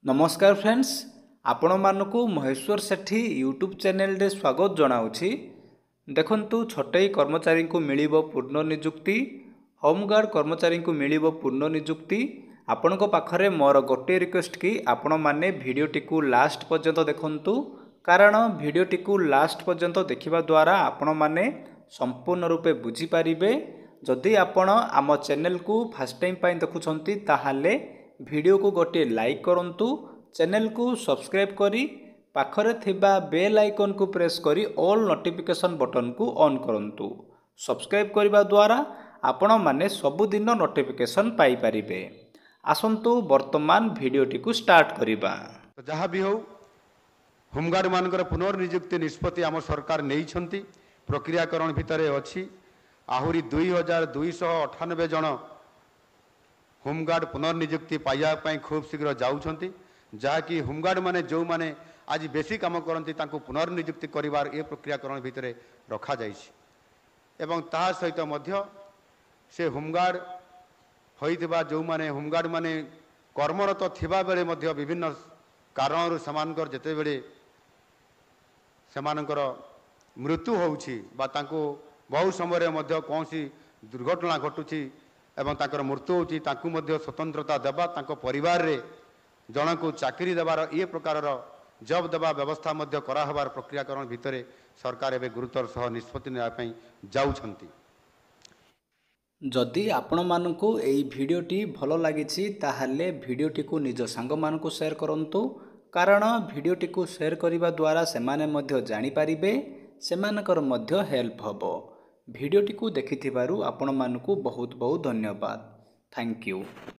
नमस्कार फ्रेंड्स, आपण मानकु महेश्वर सेठी YouTube channel रे स्वागत जनाउछि। देखंतु छोटई कर्मचारी को मिलिबो पूर्ण नियुक्ति, होमगार्ड कर्मचारी को मिलिबो पूर्ण नियुक्ति। आपणको पाखरे मोर गोटे रिक्वेस्ट कि आपण माने भिडियोटी को लास्ट पर्यंत देखंतु, कारण भिडियोटी को लास्ट पर्यंत देखिबा द्वारा आपण माने संपूर्ण रूपे बुझी पारिबे। जदि आपण आम चैनल को फर्स्ट टाइम पाई देखुछंती ताहाले वीडियो को गोटे लाइक करंतु, चैनल को सब्सक्राइब करी पाखरे थिबा बेल आइकन को प्रेस करी ऑल नोटिफिकेशन बटन को ऑन करंतु। सब्सक्राइब करबा द्वारा आपण माने सबुदिन नोटिफिकेशन पाई परिबे। आसंतु वर्तमान वीडियोटी को स्टार्ट करिबा। जहाँ भी हो होमगार्ड मानकर पुनर्नियुक्ति निष्पत्ति आम सरकार नहीं छंती, प्रक्रियाकरण भितर अच्छी। आहुरी 2298 जन होमगार्ड पुनर्नियुक्ति पाइबा खूब शीघ्र जाऊँगी, जहाँकि होमगार्ड माने जो माने आज बेसी काम करती पुनर्नियुक्ति करिवार ए प्रक्रियाकरण भितर रखा जाइछि। एवं ता सहित मध्य से होमगार्ड होइतिबा जो माने होमगार्ड माने कर्मरत थिबा बेले मध्य विभिन्न कारण समानकर जेते बेले समानकर मृत्यु होउछि बा तांको बहु समय मध्य कौन सी दुर्घटना घटुछि एवं ताकर मृत्यु होउछि, तांको मध्य स्वतंत्रता देबा, तांको परिवार रे जन को चाकरी देवार ये प्रकार जब देवा व्यवस्था मध्य करा हबार प्रक्रियाकरण भितर सरकार एवं गुरुतर सह निष्पत्ति नेबाई जाउछंती। जदि आपण मानकु एई भिडियोटी भलो लागिछि ताहाले भिडियोटी को निज सांग मानकु शेयर करंतु, कारण भिडियोटी को शेयर करिबा द्वारा सेमाने मध्य जानि पारिबे, सेमानकर मध्य हेल्प हबो। भिडियोटी को देखिथिबारु आपण मानकु बहुत बहुत धन्यवाद। Thank you.